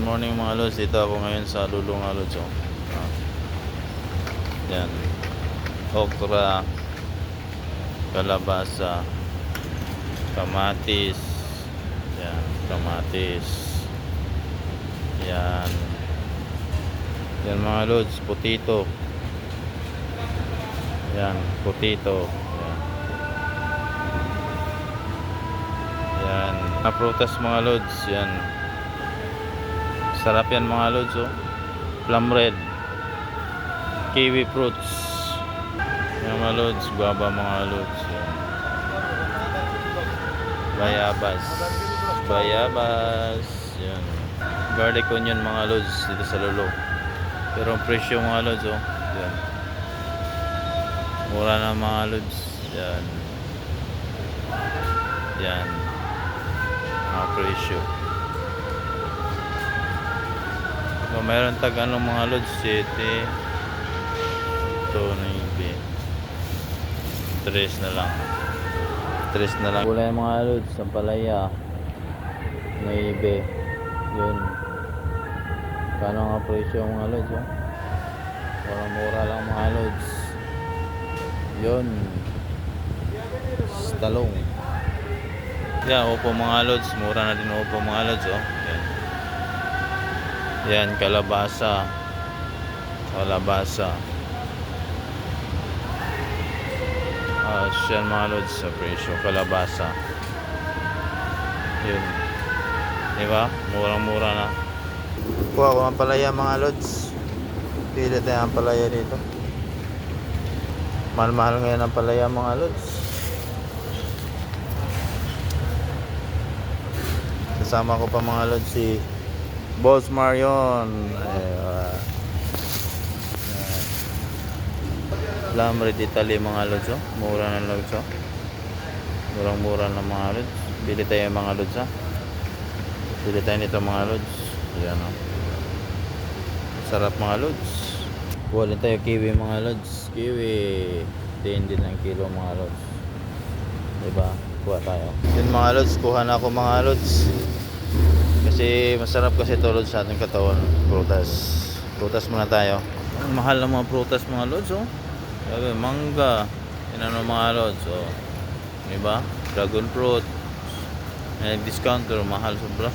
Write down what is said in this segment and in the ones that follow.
morning mga lods, dito ako ngayon sa Lulong mga lods. Yan, okra, kalabasa, kamatis. Yan, kamatis. Yan. Yan mga lods, putito. Yan, putito. Yan. Yan, na prutas mga lods. Yan. Sarap yan mga lods, oh. Plum red, kiwi fruits. Yan mga lods, guava mga lods. Yan. Bayabas. Bayabas. Yan. Garlic onion mga lods dito sa Lolo. Pero ang presyo mga lods, oh. Yan. Mura na mga lods. Yan. Yan. Mga presyo. So, mayroon tag ano mga lods, 7 ito, 9 3 na lang, 3 na lang. Gulay mga lods, sampalaya 9 yun. Kano nga presyo mga lods, oh? Parang mura lang mga lods yun. Talong yan, upo mga lods, mura na din upo mga lods, oh. Yan. Yan, kalabasa. Kalabasa. Yan mga lods sa presyo. Kalabasa. Yun. Diba? Murang-mura na. Kuha ko ang palaya mga lods. Pili tayo ang palaya dito. Mahal-mahal ngayon ang palaya mga lods. Kasama ko pa mga lods si Boss Marion. Plum red Italy mga lods, oh. Mura na lods, oh. Murang-mura na mga lods. Bili tayo mga lods, ah. Bili tayo nito mga lods. Yan, oh. Sarap mga lods. Kuha din tayo kiwi mga lods. Kiwi 10 din ang kilo mga lods. Diba? Kuha tayo. Yun mga lods, kuha na ako mga lods. Kasi masarap kasi tulad sa ating katawan. Prutas. Prutas muna tayo. Ang mahal ng mga prutas mga lods, oh. Sabi, mangga. Yan mga lods, oh. Diba? Dragon fruit. May discount pero mahal sobra.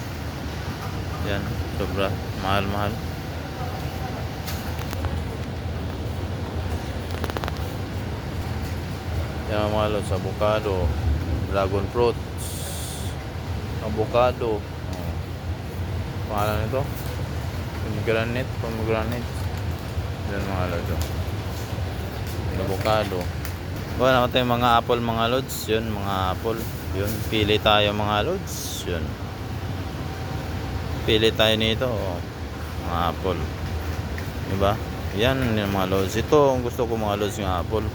Yan, sobra. Mahal. Yan mga lods, avocado. Dragon fruit. Avocado. Pangalan nito pomegranate yan mga lods, oh. Avocado. Wala naman tayong mga apple mga lods. Yun, mga apple. Yun, pili tayo mga lods. Yun, pili tayo nito, oh. Mga apple, diba? Yan yung mga lods. Ito ang gusto ko mga lods, yung apple.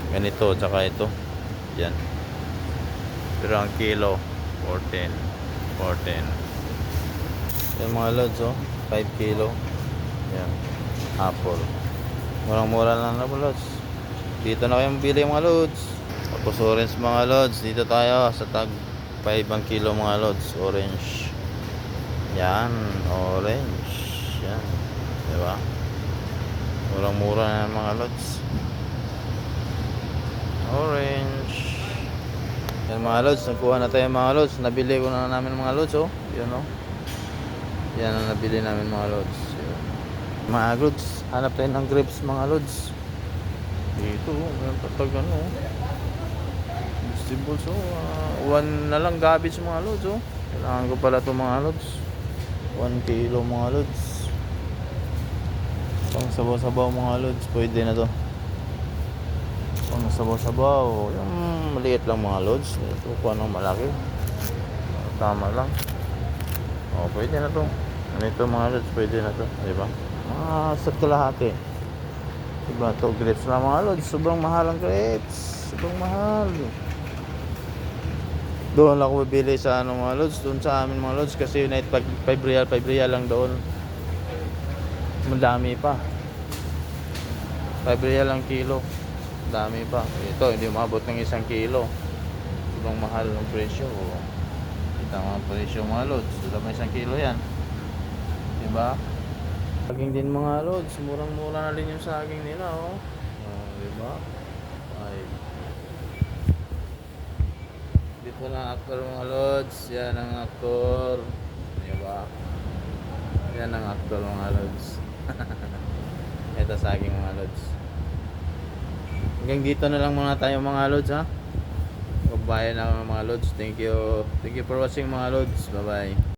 Ganito, tsaka ito. Yan. Pero ang kilo 14. Yan mga lods, oh. 5 kilo. Yan. Apple. Murang-mura lang na mga lods. Dito na kayong bili mga lods. Tapos orange mga lods. Dito tayo sa tag 5 ang kilo mga lods. Orange. Yan. Orange. Yan. Diba? Murang-mura na mga lods. Orange. Yan mga lods. Nagkuha na tayo mga lods. Nabili ko na namin mga lods, oh. Yan, oh. Yan ang nabili namin mga lods. Yan. Mga lods, hanap tayo ng grapes mga lods. Dito, meron patag ano, vegetables, oh. 1 na lang garbage mga lods, oh. Kailangan ko pala ito mga lods. 1 kilo mga lods. Pang sabaw-sabaw mga lods, pwede na to. Pang sabaw-sabaw. Yung maliit lang mga lods. Ito ko anong malaki. Tama lang. Oh, pwede na to. Ganito mga lods, pwede na to, diba? Sa kalahati. Diba to, grapes na mga lods. Sobrang mahal ang grapes. Sobrang mahal. Doon lang ako bibili sa ano mga lods. Doon sa amin mga lods. Kasi unit 5 real lang doon. Madami pa. 5 real ang kilo. Dami pa. Ito, hindi umabot ng 1 kilo. Sobrang mahal ng presyo. Kita mga presyo mga lods. Wala may 1 kilo yan. Diba? Saging din mga lods, murang-mura na rin yung saging nila, oh. Oh, diba? Ay. Dito na aktor mga lods, yan ang aktor. Diba? Yan ang aktor mga lods. Ito saging mga lods. Hanggang dito na lang muna tayo mga lods, ha. Magbayan na mga lods. Thank you for watching mga lods. Bye bye.